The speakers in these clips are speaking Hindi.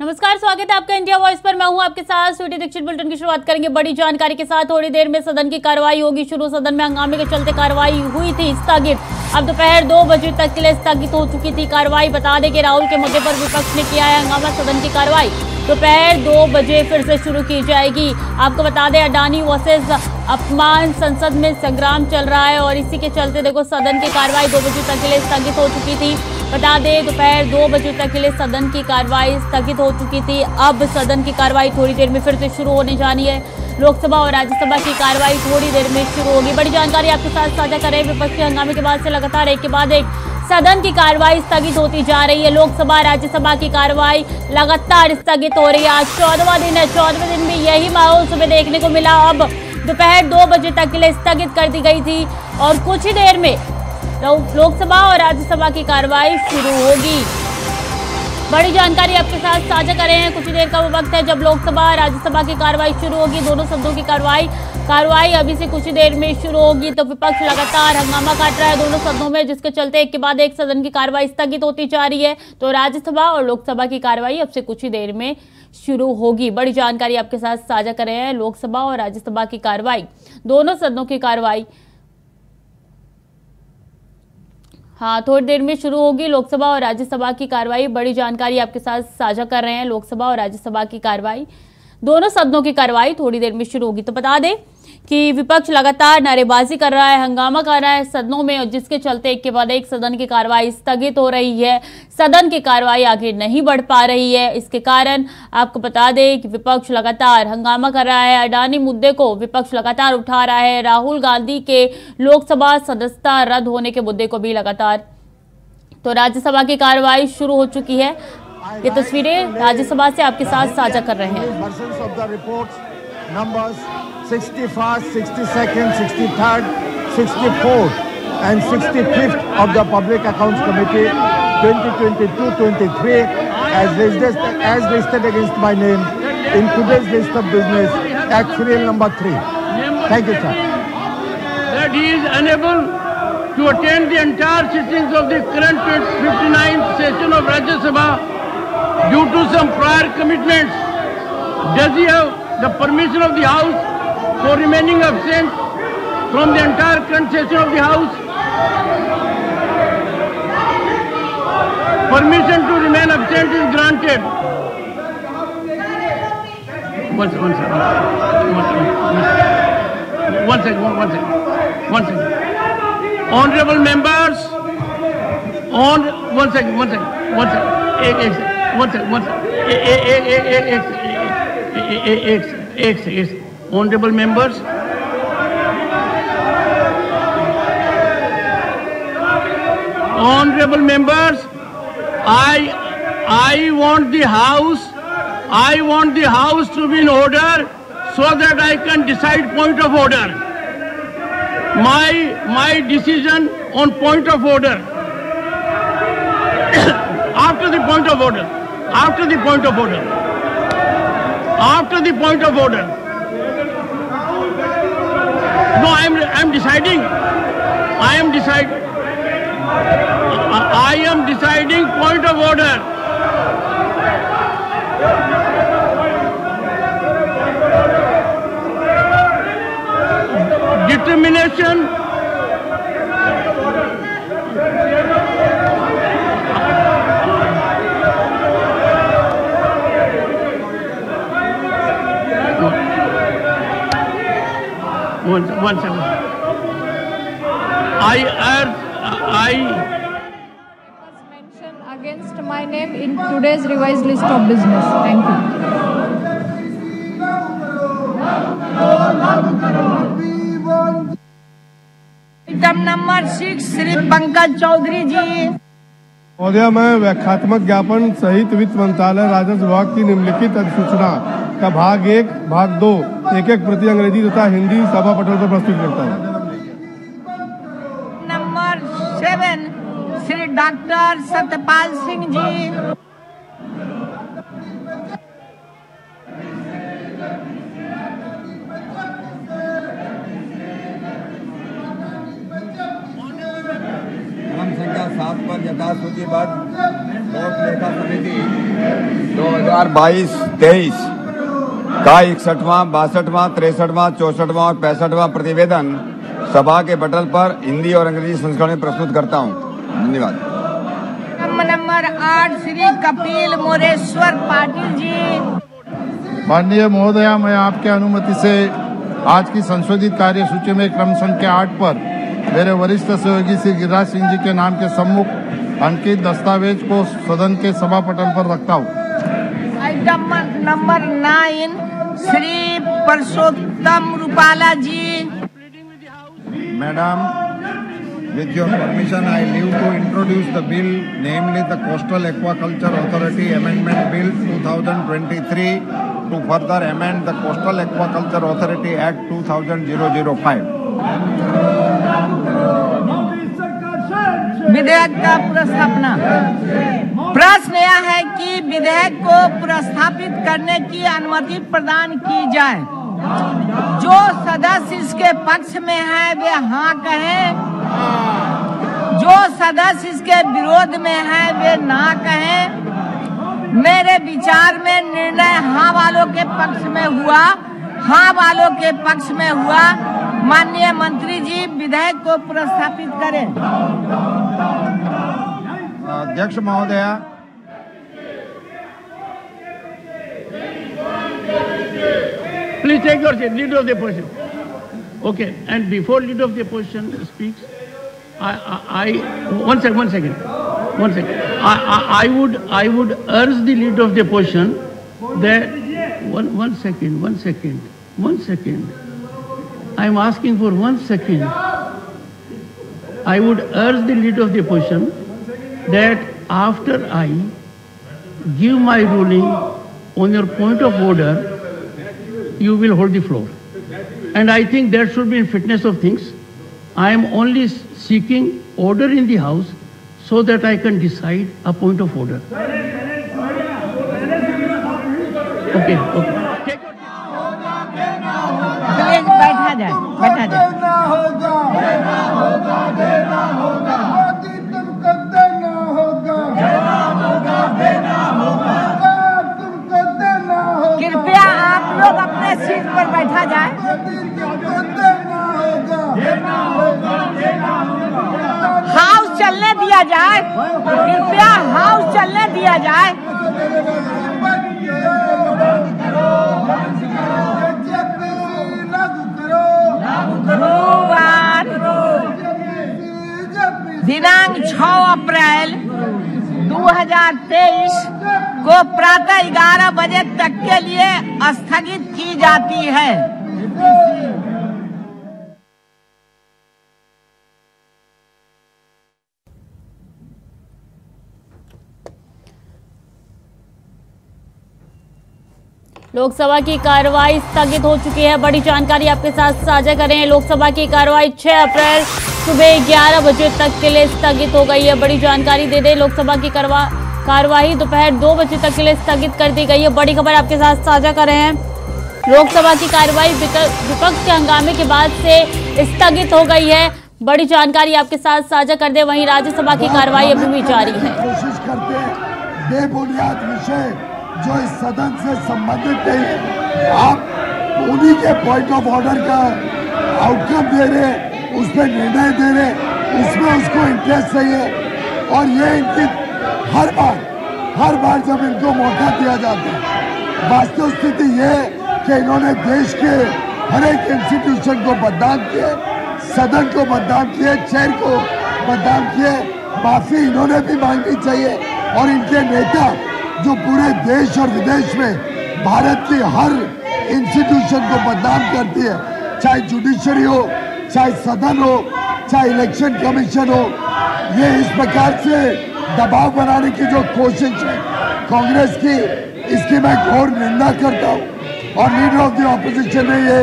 नमस्कार, स्वागत है आपका इंडिया वॉइस पर। मैं हूं आपके साथ स्वीटी दीक्षित। बुलेटिन की शुरुआत करेंगे बड़ी जानकारी के साथ। थोड़ी देर में सदन की कार्रवाई होगी शुरू। सदन में हंगामे के चलते कार्रवाई हुई थी स्थगित। अब दोपहर 2 बजे तक के लिए स्थगित हो चुकी थी कार्रवाई। बता दें कि राहुल के मुद्दे पर विपक्ष ने किया है हंगामा। सदन की कार्रवाई दोपहर 2 बजे फिर से शुरू की जाएगी। आपको बता दें, अडानी वर्सेस अपमान संसद में संग्राम चल रहा है और इसी के चलते देखो सदन की कार्रवाई 2 बजे तक के लिए स्थगित हो चुकी थी। बता दें, दोपहर 2 बजे तक के लिए सदन की कार्रवाई स्थगित हो चुकी थी। अब सदन की कार्रवाई थोड़ी देर में फिर से शुरू होने जानी है। लोकसभा और राज्यसभा की कार्रवाई थोड़ी देर में शुरू होगी। बड़ी जानकारी आपके साथ साझा करें। विपक्ष के हंगामे के बाद से लगातार एक के बाद एक सदन की कार्रवाई स्थगित होती जा रही है। लोकसभा राज्यसभा की कार्रवाई लगातार स्थगित हो रही है। आज 14वां दिन है। 14वें दिन भी यही माहौल सुबह देखने को मिला। अब दोपहर 2 बजे तक के लिए स्थगित कर दी गई थी और कुछ ही देर में लोकसभा और राज्यसभा की कार्रवाई शुरू होगी। बड़ी जानकारी आपके साथ साझा कर रहे हैं। कुछ ही देर का वो वक्त है जब लोकसभा और राज्यसभा की कार्रवाई शुरू होगी। दोनों सदनों की कार्रवाई अभी से कुछ ही देर में शुरू होगी। तो विपक्ष लगातार हंगामा काट रहा है दोनों सदनों में, जिसके चलते एक के बाद एक सदन की कार्रवाई स्थगित होती जा रही है। तो राज्यसभा और लोकसभा की कार्रवाई अब से कुछ ही देर में शुरू होगी। बड़ी जानकारी आपके साथ साझा कर रहे हैं। लोकसभा और राज्यसभा की कार्रवाई, दोनों सदनों की कार्रवाई थोड़ी देर में शुरू होगी। लोकसभा और राज्यसभा की कार्रवाई, बड़ी जानकारी आपके साथ साझा कर रहे हैं। लोकसभा और राज्यसभा की कार्रवाई, दोनों सदनों की कार्रवाई थोड़ी देर में शुरू होगी। तो बता दें कि विपक्ष लगातार नारेबाजी कर रहा है, हंगामा कर रहा है सदनों में, और जिसके चलते एक के बाद एक सदन की कार्रवाई स्थगित हो रही है। सदन की कार्रवाई आगे नहीं बढ़ पा रही है। इसके कारण आपको बता दें कि विपक्ष लगातार हंगामा कर रहा है। अडानी मुद्दे को विपक्ष लगातार उठा रहा है। राहुल गांधी के लोकसभा सदस्यता रद्द होने के मुद्दे को भी लगातार। तो राज्यसभा की कार्रवाई शुरू हो चुकी है। ये तस्वीरें राज्यसभा से आपके साथ साझा कर रहे हैं। 61st, 62nd, 63rd, 64th and 65th of the Public Accounts Committee 2022-23 as listed against my name in today's list of business at serial number 3. Thank you, sir. That he is unable to attend the entire sittings of the current 59th session of Rajya Sabha due to some prior commitments. Does he have the permission of the House for remaining absent from the entire current session of the House? Permission to remain absent is granted. One second. Honorable members, Honorable members, I want the House to be in order so that I can decide point of order. My decision on point of order. After the point of order. No, I am deciding. I am deciding point of order. Determination. One second. I mention against my name in today's revised list of business. Thank you. Item number 6 Shri Pankaj Chaudhary जी। महोदय, मैं व्याख्यात्मक ज्ञापन सहित वित्त मंत्रालय राजस्व विभाग की निम्नलिखित अधिसूचना का भाग 1, भाग 2 एक प्रति अंग्रेजी तथा हिंदी सभा पटल पर प्रस्तुत करता है। Number 7 Shri doctor Satyapal Singh ji. क्रम संख्या 7 पर यथासूचीबद्ध लोक लेखा समिति 2000 2022-23 का 61वां, 62वां, 63वां, 64वां और 65वां प्रतिवेदन सभा के पटल पर हिंदी और अंग्रेजी संस्करण में प्रस्तुत करता हूं। धन्यवाद। नंबर 8 श्री कपिल मोरेश्वर पाटिल जी। माननीय महोदया, मैं आपके अनुमति से आज की संशोधित कार्य सूची में क्रम संख्या 8 पर मेरे वरिष्ठ सहयोगी श्री गिरिराज सिंह जी के नाम के सम्मुख अंकित दस्तावेज को सदन के सभा पटल पर रखता हूँ। Item number 9 Shri Parshottam Rupala ji. Madam, with your permission, I leave to introduce the bill, namely the Coastal Aquaculture Authority Amendment Bill 2023 to further amend the Coastal Aquaculture Authority Act 2005. विधेयक का प्रस्तावना। प्रश्न यह है कि विधेयक को प्रस्तावित करने की अनुमति प्रदान की जाए। जो सदस्य इसके पक्ष में है वे हाँ कहें, जो सदस्य इसके विरोध में है वे ना कहें। मेरे विचार में निर्णय हाँ वालों के पक्ष में हुआ, हाँ वालों के पक्ष में हुआ। माननीय मंत्री जी विधेयक को प्रस्तावित करें। अध्यक्ष महोदया, Please take your seat, leader of the opposition. Okay, and before leader of the opposition speaks, one second. I would urge the leader of the opposition that one second. I am asking for 1 second. I would urge the leader of the opposition that after I give my ruling on your point of order, you will hold the floor. And I think there should be in fitness of things. I am only seeking order in the House so that I can decide a point of order. Okay. बैठा जाए। कृपया आप लोग अपने सीट पर बैठा जाए। हाउस चलने दिया जाए। कृपया हाउस चलने दिया जाए। दिनांक 6 अप्रैल 2023 को प्रातः 11 बजे तक के लिए स्थगित की जाती है। लोकसभा की कार्रवाई स्थगित हो चुकी है। बड़ी जानकारी आपके साथ साझा कर रहे हैं। लोकसभा की कार्रवाई 6 अप्रैल सुबह 11 बजे तक के लिए स्थगित हो गई है। बड़ी जानकारी दे दें, लोकसभा की कार्यवाही दोपहर 2 बजे तक के लिए स्थगित कर दी गई है। बड़ी खबर आपके साथ साझा कर रहे हैं। लोकसभा की कार्यवाही विपक्ष के हंगामे के बाद से स्थगित हो गई है। बड़ी जानकारी आपके साथ साझा कर दें। वहीं राज्यसभा की कार्यवाही अभी भी जारी है। कोशिश करते हैं बेबुनियाद विषय जो इस सदन से संबंधित नहीं है, आप उन्हीं के पॉइंट ऑफ ऑर्डर का आउटकम दे रहे, उस पर निर्णय दे रहे, इसमें उसको इंटरेस्ट चाहिए। और ये इनकी हर बार जब इनको मौका दिया जाता है, वास्तव स्थिति ये कि इन्होंने देश के हर एक इंस्टीट्यूशन को बदनाम किए, सदन को बदनाम किए, चेयर को बदनाम किए। माफी इन्होंने भी मांगनी चाहिए। और इनके नेता जो पूरे देश और विदेश में भारत की हर इंस्टीट्यूशन को बदनाम करती है, चाहे जुडिशरी हो, चाहे सदन हो, चाहे इलेक्शन कमीशन हो, ये इस प्रकार से दबाव बनाने की जो कोशिश है कांग्रेस की, इसकी मैं घोर निंदा करता हूँ। और लीडर ऑफ द ऑपोजिशन ने ये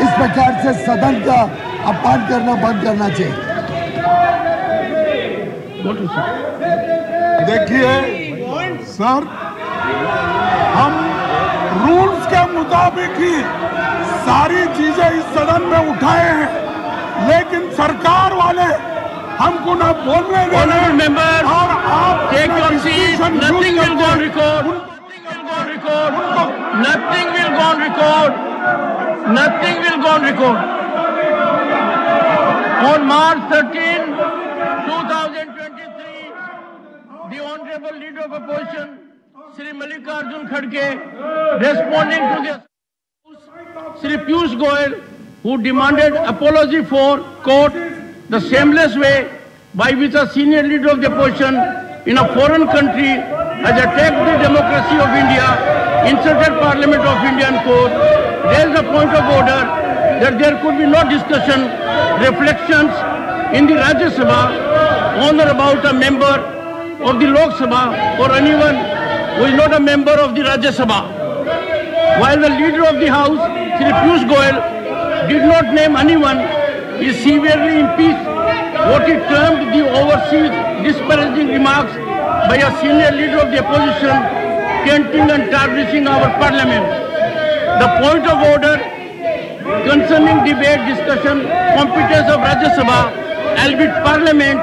इस प्रकार से सदन का अपमान करना बंद करना चाहिए। देखिए सर, हम रूल्स के मुताबिक ही सारी चीजें इस सदन में उठाए हैं, लेकिन सरकार वाले हमको न बोलने देने और आप record. Nothing will go on record. On March 13, 2023, the Honorable Leader of Opposition, Shri Mallikarjun Kharge, responding to the Shri Piyush Goyal, who demanded apology for, quote, the shameless way by which a senior leader of the opposition in a foreign country has attacked the democracy of India, insulted Parliament of India and court, raised a point of order that there could be no discussion, reflections in the Rajya Sabha on or about a member of the Lok Sabha or anyone who is not a member of the Rajya Sabha. While the leader of the House, Shri Piyush Goyal, did not name anyone, he severely impeached what he termed the overseas disparaging remarks by a senior leader of the opposition, tainting and tarnishing our parliament. The point of order concerning debate, discussion, competence of Rajya Sabha, albeit parliament,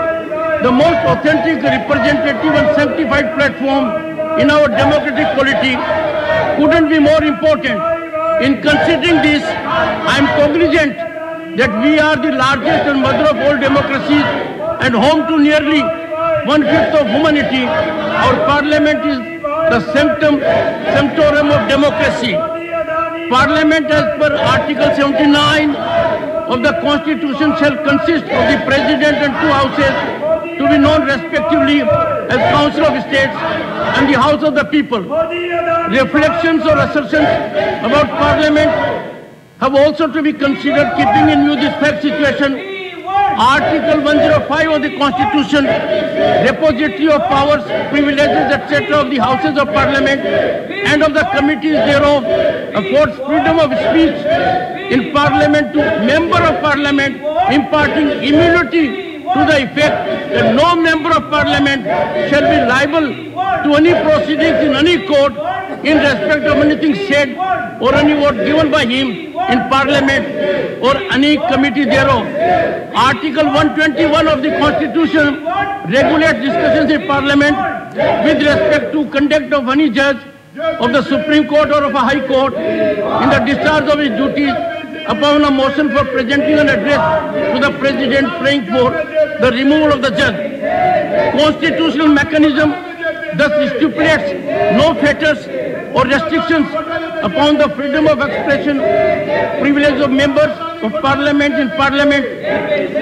the most authentic, representative and sanctified platform in our democratic polity, couldn't be more important. In considering this, I am cognizant that we are the largest and mother of all democracies and home to nearly 1/5 of humanity. Our parliament is the sanctorum of democracy. Parliament, as per Article 79 of the Constitution, shall consist of the President and 2 houses, to be known respectively as Council of States and the House of the People. Reflections or assertions about Parliament have also to be considered, keeping in view this fact situation. Article 105 of the Constitution, repository of powers, privileges, etc. of the Houses of Parliament and of the committees thereof, affords freedom of speech in Parliament to Member of Parliament, imparting immunity to the effect that no Member of Parliament shall be liable to any proceedings in any court in respect of anything said or any word given by him in Parliament or any committee thereof. Article 121 of the Constitution regulates discussions in Parliament with respect to conduct of any judge of the Supreme Court or of a High Court in the discharge of his duties upon a motion for presenting an address to the President praying for the removal of the judge. Constitutional mechanism thus stipulates no fetters or restrictions upon the freedom of expression, privilege of members of Parliament in Parliament.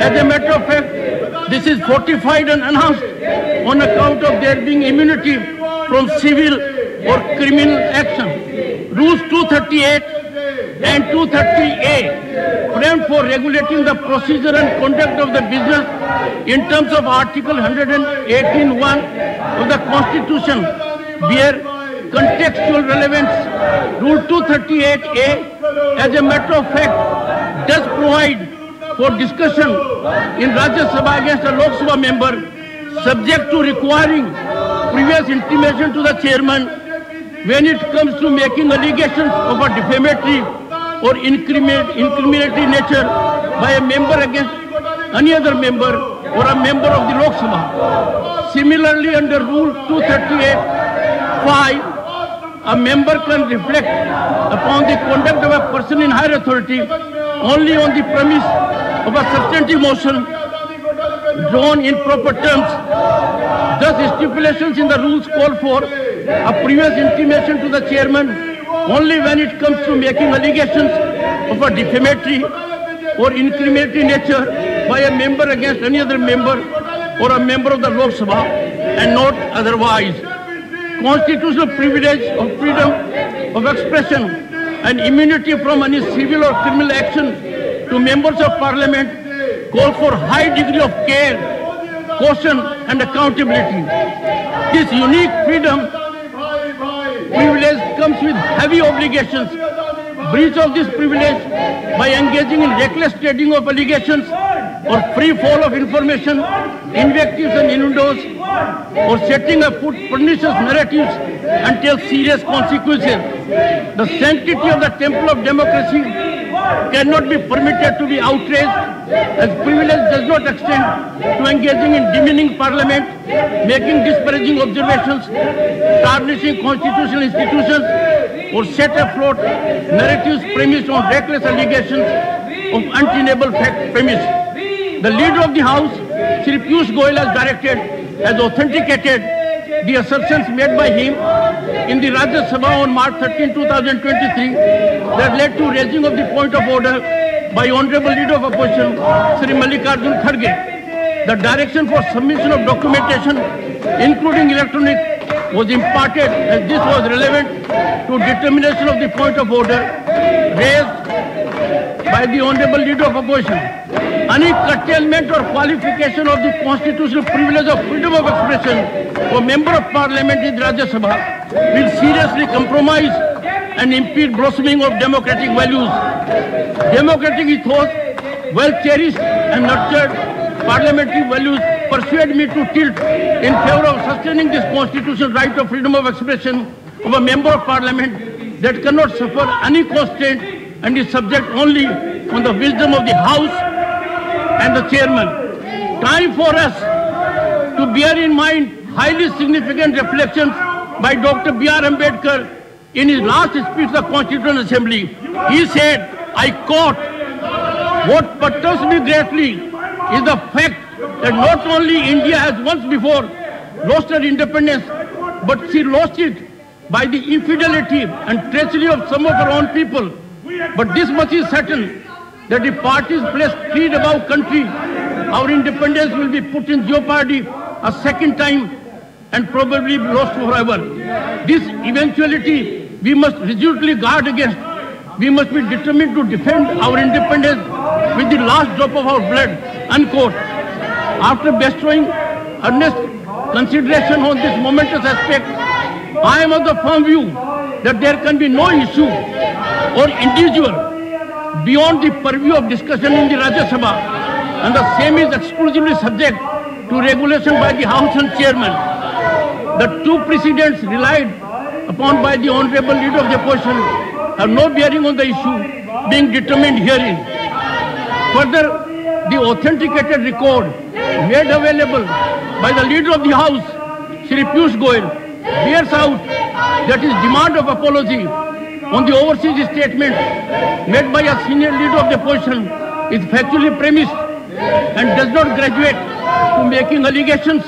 As a matter of fact, this is fortified and enhanced on account of there being immunity from civil or criminal action. Rules 238 and 230A framed for regulating the procedure and conduct of the business in terms of Article 118(1) of the Constitution bear contextual relevance. Rule 238A, as a matter of fact, does provide for discussion in Rajya Sabha against a Lok Sabha member, subject to requiring previous intimation to the chairman when it comes to making allegations of a defamatory or incriminatory nature by a member against any other member or a member of the Lok Sabha. Similarly, under Rule 238(5), a member can reflect upon the conduct of a person in higher authority only on the premise of a substantive motion drawn in proper terms. Thus, stipulations in the rules call for a previous intimation to the chairman only when it comes to making allegations of a defamatory or incriminatory nature by a member against any other member or a member of the Lok Sabha and not otherwise. Constitutional privilege of freedom of expression and immunity from any civil or criminal action to members of Parliament call for high degree of care, caution and accountability. This unique freedom privilege comes with heavy obligations. Breach of this privilege by engaging in reckless trading of allegations or free fall of information, invectives and innuendos, or setting up pernicious narratives entails serious consequences. The sanctity of the temple of democracy cannot be permitted to be outraged, as privilege does not extend to engaging in demeaning Parliament, making disparaging observations, tarnishing constitutional institutions, or set afloat narratives premised on reckless allegations of untenable fact premise. The Leader of the House, Shri Piyush Goyal, has directed, has authenticated the assertions made by him in the Rajya Sabha on March 13, 2023 that led to raising of the point of order by Honorable Leader of Opposition, Shri Mallikarjun Kharge. The direction for submission of documentation, including electronic, was imparted as this was relevant to determination of the point of order raised by the Honorable Leader of Opposition. Any curtailment or qualification of the constitutional privilege of freedom of expression for Member of Parliament in the Rajya Sabha will seriously compromise and impede blossoming of democratic values. Democratic ethos, well cherished and nurtured parliamentary values persuade me to tilt in favor of sustaining this constitutional right of freedom of expression of a Member of Parliament that cannot suffer any constraint and is subject only on the wisdom of the House and the Chairman. Time for us to bear in mind highly significant reflections by Dr. B.R. Ambedkar in his last speech to the Constituent Assembly. He said, I quote, "What perturbs me greatly is the fact that not only India has once before lost her independence, but she lost it by the infidelity and treachery of some of her own people. But this much is certain, that if parties place creed above country, our independence will be put in jeopardy a second time and probably lost forever. This eventuality we must resolutely guard against. We must be determined to defend our independence with the last drop of our blood." Unquote. After bestowing earnest consideration on this momentous aspect, I am of the firm view that there can be no issue or individual beyond the purview of discussion in the Rajya Sabha, and the same is exclusively subject to regulation by the House and Chairman. The two precedents relied upon by the Honorable Leader of the Opposition have no bearing on the issue being determined herein. Further, the authenticated record made available by the Leader of the House, Shri Piyush Goyal, bears out that his demand of apology on the overseas statement made by a senior leader of the opposition is factually premised and does not graduate to making allegations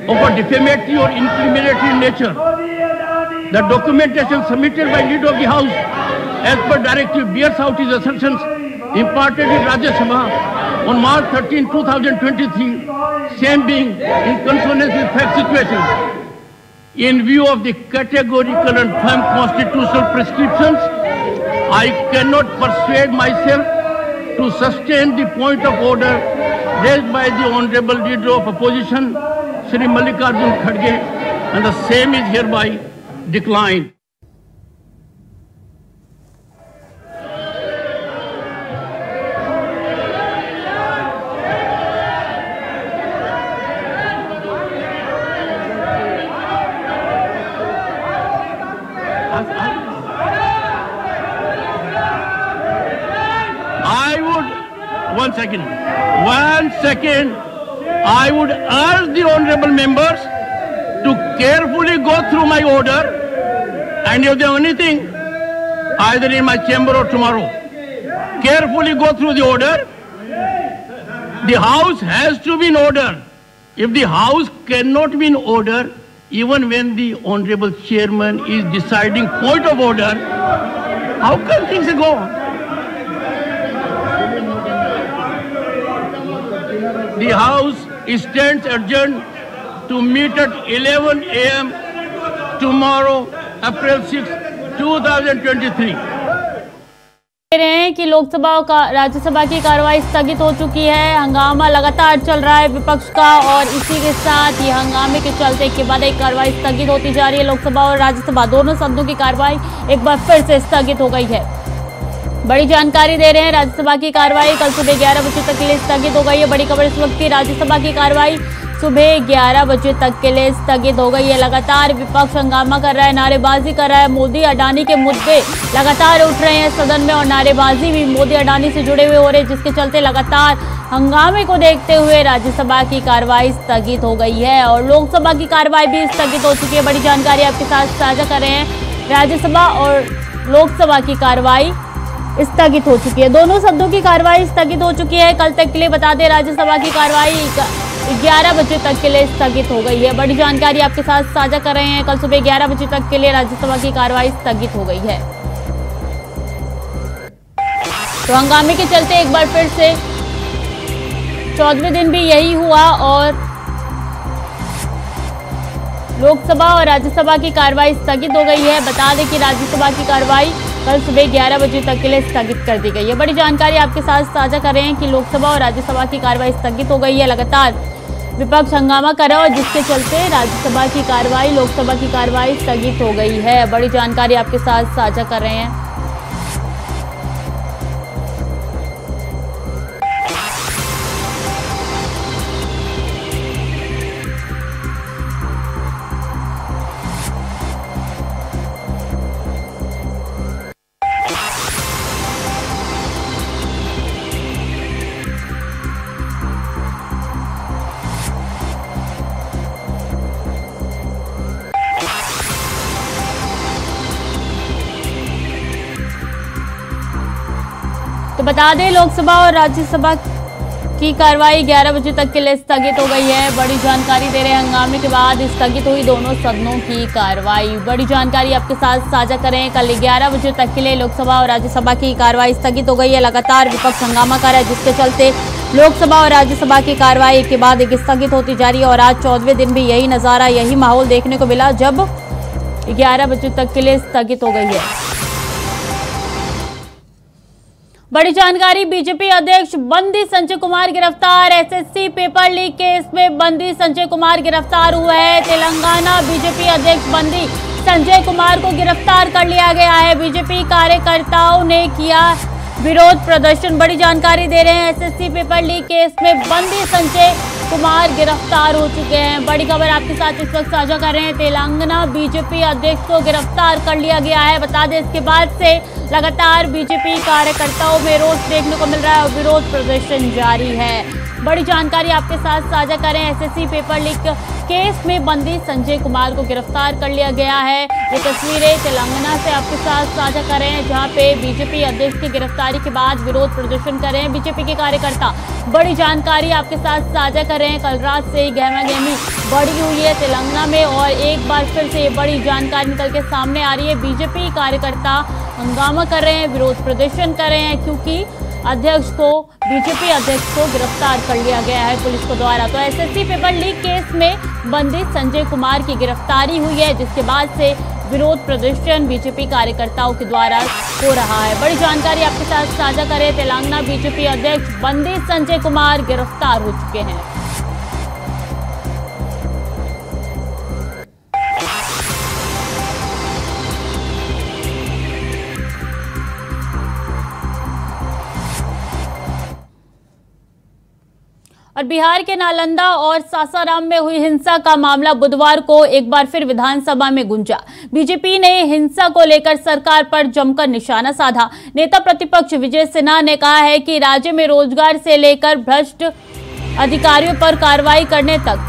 of a defamatory or incriminatory nature. The documentation submitted by Leader of the House as per directive bears out his assertions imparted in Rajya Sabha on March 13, 2023, same being in consonance with fact situations. In view of the categorical and firm constitutional prescriptions, I cannot persuade myself to sustain the point of order raised by the Honorable Leader of Opposition, Shri Mallikarjun Kharge, and the same is hereby declined. One second. I would urge the honorable members to carefully go through my order, and if there is anything, either in my chamber or tomorrow, carefully go through the order. The House has to be in order. If the House cannot be in order, even when the Honorable Chairman is deciding point of order, how can things go on? The House stands adjourned to meet at 11 a.m. tomorrow, April 6, 2023. कह रहे हैं कि लोकसभा का राज्यसभा की कार्रवाई स्थगित हो चुकी है। हंगामा लगातार चल रहा है विपक्ष का, और इसी के साथ ये हंगामे के चलते के बाद एक कार्रवाई स्थगित होती जा रही है। लोकसभा और राज्यसभा दोनों सदनों की कार्रवाई एक बार फिर से स्थगित हो गई है। बड़ी जानकारी दे रहे हैं, राज्यसभा की कार्रवाई कल सुबह 11 बजे तक के लिए स्थगित हो गई है। बड़ी खबर इस वक्त की, राज्यसभा की कार्रवाई सुबह 11 बजे तक के लिए स्थगित हो गई है। लगातार विपक्ष हंगामा कर रहा है, नारेबाजी कर रहा है। मोदी अडानी के मुद्दे लगातार उठ रहे हैं सदन में, और नारेबाजी भी मोदी अडानी से जुड़े हुए हो रहे हैं, जिसके चलते लगातार हंगामे को देखते हुए राज्यसभा की कार्रवाई स्थगित हो गई है और लोकसभा की कार्रवाई भी स्थगित हो चुकी है। बड़ी जानकारी आपके साथ साझा कर रहे हैं। राज्यसभा और लोकसभा की कार्रवाई स्थगित हो चुकी है। दोनों सदनों की कार्रवाई स्थगित हो चुकी है। कल तक के लिए बता दें राज्यसभा की कार्रवाई 11 बजे तक के लिए स्थगित हो गई है। बड़ी जानकारी आपके साथ साझा कर रहे हैं। कल सुबह 11 बजे तक के लिए राज्यसभा की कार्रवाई स्थगित हो गई है। तो हंगामे के चलते एक बार फिर से 14वें दिन भी यही हुआ और लोकसभा और राज्यसभा की कार्रवाई स्थगित हो गई है। बता दें कि राज्यसभा की कार्रवाई कल सुबह 11 बजे तक के लिए स्थगित कर दी गई है। बड़ी जानकारी आपके साथ साझा कर रहे हैं कि लोकसभा और राज्यसभा की कार्रवाई स्थगित हो गई है। लगातार विपक्ष हंगामा कर रहा है और जिसके चलते राज्यसभा की कार्रवाई लोकसभा की कार्रवाई स्थगित हो गई है। बड़ी जानकारी आपके साथ साझा कर रहे हैं। तो बता दें लोकसभा और राज्यसभा की कार्रवाई 11 बजे तक के लिए स्थगित हो गई है। बड़ी जानकारी दे रहे हैं हंगामे के बाद स्थगित हुई दोनों सदनों की कार्रवाई। बड़ी जानकारी आपके साथ साझा करें। कल 11 बजे तक के लिए लोकसभा और राज्यसभा की कार्रवाई स्थगित हो गई है। लगातार विपक्ष हंगामा कर रहा है जिसके चलते लोकसभा और राज्यसभा की कार्रवाई एक के बाद एक स्थगित होती जा रही है और आज 14वें दिन भी यही नजारा यही माहौल देखने को मिला जब 11 बजे तक के लिए स्थगित हो गई है। बड़ी जानकारी बीजेपी अध्यक्ष बंदी संजय कुमार गिरफ्तार। एसएससी पेपर लीक केस में बंदी संजय कुमार गिरफ्तार हुआ है। तेलंगाना बीजेपी अध्यक्ष बंदी संजय कुमार को गिरफ्तार कर लिया गया है। बीजेपी कार्यकर्ताओं ने किया विरोध प्रदर्शन। बड़ी जानकारी दे रहे हैं एसएससी पेपर लीक केस में बंदी संजय कुमार गिरफ्तार हो चुके हैं। बड़ी खबर आपके साथ इस वक्त साझा कर रहे हैं। तेलंगाना बीजेपी अध्यक्ष को गिरफ्तार कर लिया गया है। बता दें इसके बाद से लगातार बीजेपी कार्यकर्ताओं में रोष देखने को मिल रहा है और विरोध प्रदर्शन जारी है। बड़ी जानकारी आपके साथ साझा करें। एसएससी पेपर लीक केस में बंदी संजय कुमार को गिरफ्तार कर लिया गया है। ये तस्वीरें तेलंगाना से आपके साथ साझा कर रहे हैं जहां पे बीजेपी अध्यक्ष की गिरफ्तारी के बाद विरोध प्रदर्शन कर रहे हैं बीजेपी के कार्यकर्ता। बड़ी जानकारी आपके साथ साझा कर रहे हैं। कल रात से ही गहमागहमी बढ़ी हुई है तेलंगाना में और एक बार फिर से ये बड़ी जानकारी निकल के सामने आ रही है। बीजेपी कार्यकर्ता हंगामा कर रहे हैं, विरोध प्रदर्शन कर रहे हैं क्योंकि बीजेपी अध्यक्ष को गिरफ्तार कर लिया गया है पुलिस को द्वारा। तो एसएससी पेपर लीक केस में बंदी संजय कुमार की गिरफ्तारी हुई है जिसके बाद से विरोध प्रदर्शन बीजेपी कार्यकर्ताओं के द्वारा हो रहा है। बड़ी जानकारी आपके साथ साझा करें। तेलंगाना बीजेपी अध्यक्ष बंदी संजय कुमार गिरफ्तार हो चुके हैं। और बिहार के नालंदा और सासाराम में हुई हिंसा का मामला बुधवार को एक बार फिर विधानसभा में गूंजा। बीजेपी ने हिंसा को लेकर सरकार पर जमकर निशाना साधा। नेता प्रतिपक्ष विजय सिन्हा ने कहा है कि राज्य में रोजगार से लेकर भ्रष्ट अधिकारियों पर कार्रवाई करने तक।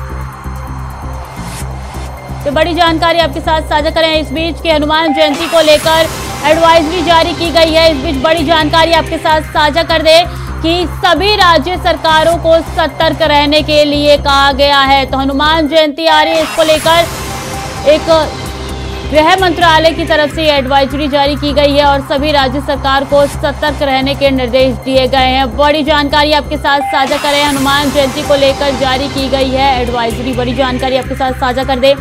तो बड़ी जानकारी आपके साथ साझा करें। इस बीच के हनुमान जयंती को लेकर एडवाइजरी जारी की गई है। इस बीच बड़ी जानकारी आपके साथ साझा कर दे कि सभी राज्य सरकारों को सतर्क रहने के लिए कहा गया है। तो हनुमान जयंती आ रही है, इसको लेकर एक गृह मंत्रालय की तरफ से एडवाइजरी जारी की गई है और सभी राज्य सरकार को सतर्क रहने के निर्देश दिए गए हैं। बड़ी जानकारी आपके साथ साझा करें। हनुमान जयंती को लेकर जारी की गई है एडवाइजरी। बड़ी जानकारी आपके साथ साझा कर दे।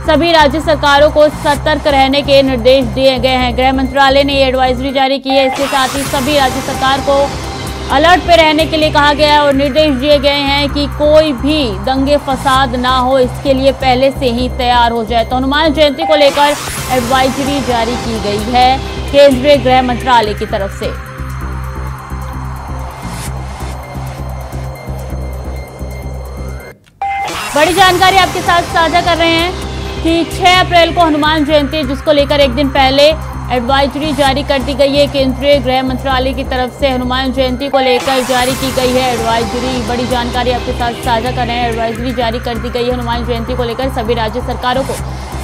सभी राज्य सरकारों को सतर्क रहने के निर्देश दिए गए हैं। गृह मंत्रालय ने ये एडवाइजरी जारी की है। इसके साथ ही सभी राज्य सरकार को अलर्ट पे रहने के लिए कहा गया है और निर्देश दिए गए हैं कि कोई भी दंगे फसाद ना हो, इसके लिए पहले से ही तैयार हो जाए। तो हनुमान जयंती को लेकर एडवाइजरी जारी की गई है केंद्रीय गृह मंत्रालय की तरफ से। बड़ी जानकारी आपके साथ साझा कर रहे हैं कि 6 अप्रैल को हनुमान जयंती, जिसको लेकर एक दिन पहले एडवाइजरी जारी कर दी गई है। केंद्रीय गृह मंत्रालय की तरफ से हनुमान जयंती को लेकर जारी की गई है एडवाइजरी। बड़ी जानकारी आपके साथ साझा कर रहे हैं। एडवाइजरी जारी कर दी गई है हनुमान जयंती को लेकर सभी राज्य सरकारों को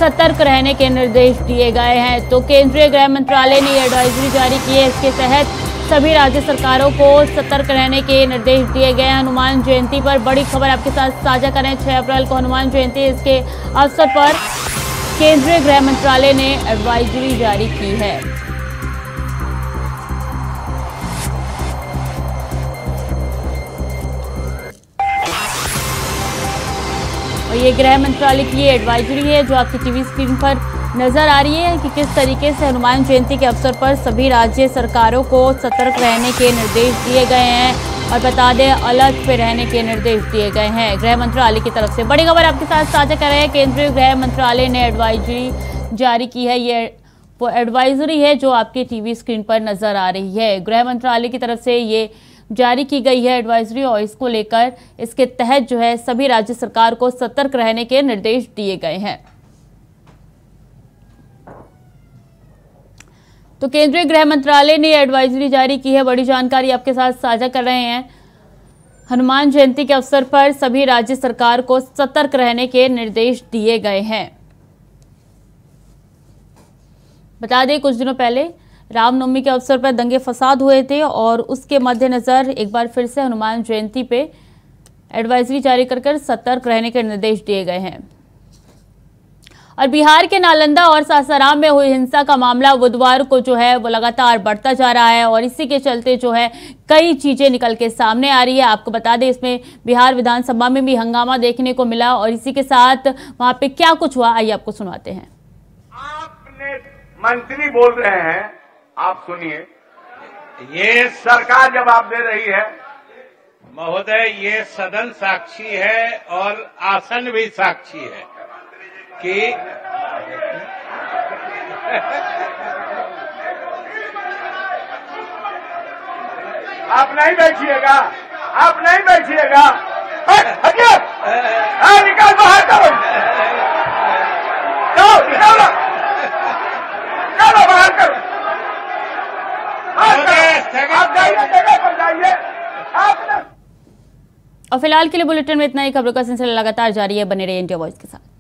सतर्क रहने के निर्देश दिए गए हैं। तो केंद्रीय गृह मंत्रालय ने एडवाइजरी जारी की है। इसके तहत सभी राज्य सरकारों को सतर्क रहने के निर्देश दिए गए हैं। हनुमान जयंती पर बड़ी खबर आपके साथ साझा करें। 6 अप्रैल को हनुमान जयंती, इसके अवसर पर केंद्रीय गृह मंत्रालय ने एडवाइजरी जारी की है। और ये गृह मंत्रालय की एडवाइजरी है जो आपकी टीवी स्क्रीन पर नजर आ रही है कि किस तरीके से हनुमान जयंती के अवसर पर सभी राज्य सरकारों को सतर्क रहने के निर्देश दिए गए हैं। और बता दें, अलर्ट पे रहने के निर्देश दिए गए हैं गृह मंत्रालय की तरफ से। बड़ी खबर आपके साथ साझा कर रहे हैं। केंद्रीय गृह मंत्रालय ने एडवाइजरी जारी की है। ये वो एडवाइजरी है जो आपकी टीवी स्क्रीन पर नजर आ रही है। गृह मंत्रालय की तरफ से ये जारी की गई है एडवाइजरी, और इसको लेकर इसके तहत जो है सभी राज्य सरकार को सतर्क रहने के निर्देश दिए गए हैं। तो केंद्रीय गृह मंत्रालय ने एडवाइजरी जारी की है। बड़ी जानकारी आपके साथ साझा कर रहे हैं। हनुमान जयंती के अवसर पर सभी राज्य सरकार को सतर्क रहने के निर्देश दिए गए हैं। बता दें, कुछ दिनों पहले रामनवमी के अवसर पर दंगे फसाद हुए थे और उसके मद्देनजर एक बार फिर से हनुमान जयंती पे एडवाइजरी जारी कर सतर्क रहने के निर्देश दिए गए हैं। और बिहार के नालंदा और सासाराम में हुई हिंसा का मामला बुधवार को जो है वो लगातार बढ़ता जा रहा है और इसी के चलते जो है कई चीजें निकल के सामने आ रही है। आपको बता दें, इसमें बिहार विधानसभा में भी हंगामा देखने को मिला और इसी के साथ वहां पे क्या कुछ हुआ, आइए आपको सुनाते हैं। आपने मंत्री बोल रहे हैं, आप सुनिए, ये सरकार जवाब दे रही है। महोदय, ये सदन साक्षी है और आसन भी साक्षी है कि आप नहीं बैठिएगा, आप नहीं बैठिएगा, हटिए, निकाल बाहर करो, निकालो, निकालो बाहर करो, आप जाइए, जगह पर जाइए। और फिलहाल के लिए बुलेटिन में इतना ही। खबरों का सिलसिला लगातार जारी है, बने रहिए इंडिया वॉइस के साथ।